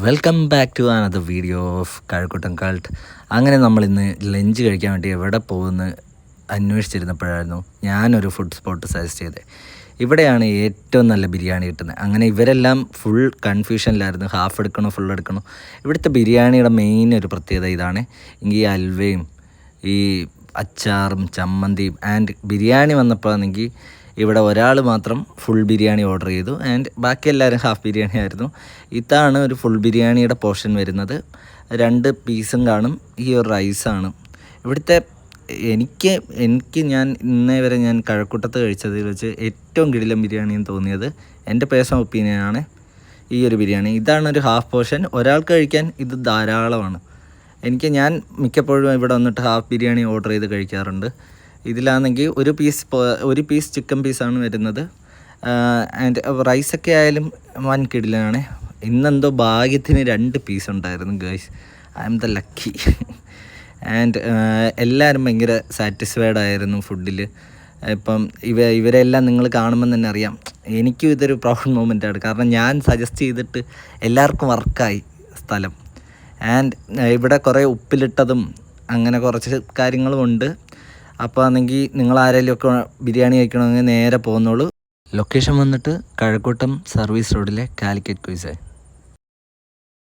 Welcome back to another video of Kazhakkoottam cult. അങ്ങനെ നമ്മളിന്ന് lunch കഴിക്കാൻ വേണ്ടി എവിടെ പോകുമെന്ന് അന്വേഷിച്ചിരുന്നപ്പോഴായിരുന്നു ഞാനൊരു ഫുഡ് സ്പോട്ട് സജസ്റ്റ് ചെയ്തത്. ഇവിടെയാണ് ഏറ്റവും നല്ല ബിരിയാണി കിട്ടുന്നത്. അങ്ങനെ ഇവരെല്ലാം ഫുൾ കൺഫ്യൂഷനിലായിരുന്നു, ഹാഫ് എടുക്കണോ ഫുൾ എടുക്കണോ. ഇവിടുത്തെ ബിരിയാണിയുടെ മെയിൻ ഒരു പ്രത്യേകത ഇതാണ്. ഈ അൽവയും ഈ അച്ചാറും ചമ്മന്തിയും ആൻഡ് ബിരിയാണി വന്നപ്പോഴാണെങ്കിൽ ഇവിടെ ഒരാൾ മാത്രം ഫുൾ ബിരിയാണി ഓർഡർ ചെയ്തു ആൻഡ് ബാക്കി എല്ലാവരും ഹാഫ് ബിരിയാണി ആയിരുന്നു. ഇതാണ് ഒരു ഫുൾ ബിരിയാണിയുടെ പോർഷൻ വരുന്നത്. 2 പീസും കാണും. ഈ ഒരു റൈസാണ് ഇവിടുത്തെ എനിക്ക് ഞാൻ ഇന്നേ വരെ ഞാൻ കഴക്കൂട്ടത്ത് കഴിച്ചതിൽ വെച്ച് ഏറ്റവും കിടിലൻ ബിരിയാണിയെന്ന് തോന്നിയത് എൻ്റെ പേഴ്സണൽ ഒപ്പീനിയനാണ് ഈ ഒരു ബിരിയാണി. ഇതാണ് ഒരു ഹാഫ് പോർഷൻ. ഒരാൾക്ക് കഴിക്കാൻ ഇത് ധാരാളമാണ്. ഞാൻ മിക്കപ്പോഴും ഇവിടെ വന്നിട്ട് ഹാഫ് ബിരിയാണി ഓർഡർ ചെയ്ത് കഴിക്കാറുണ്ട്. ഇതിലാണെങ്കിൽ ഒരു പീസ് ചിക്കൻ പീസാണ് വരുന്നത്. ആൻഡ് റൈസൊക്കെ ആയാലും വൻ കിടിലാണ്. ഇന്നെന്തോ ഭാഗ്യത്തിന് 2 പീസ് ഉണ്ടായിരുന്നു guys. I am the lucky. And എല്ലാവരും ഭയങ്കര സാറ്റിസ്ഫൈഡ് ആയിരുന്നു ഫുഡിൽ. ഇപ്പം ഇവരെല്ലാം നിങ്ങൾ കാണുമ്പോൾ തന്നെ അറിയാം, എനിക്കും ഇതൊരു പ്രൗഡ് മൊമെൻ്റാണ്. കാരണം ഞാൻ സജസ്റ്റ് ചെയ്തിട്ട് എല്ലാവർക്കും വർക്കായി സ്ഥലം. ആൻഡ് ഇവിടെ കുറേ ഉപ്പിലിട്ടതും അങ്ങനെ കുറച്ച് കാര്യങ്ങളും ഉണ്ട്. അപ്പോൾ ആണെങ്കിൽ നിങ്ങൾ ആരെങ്കിലും ഒക്കെ ബിരിയാണി കഴിക്കണമെങ്കിൽ നേരെ പോകുന്നുള്ളൂ. ലൊക്കേഷൻ വന്നിട്ട് കഴക്കൂട്ടം സർവീസ് റോഡിലെ കാലിക്കറ്റ് ക്വിസ്.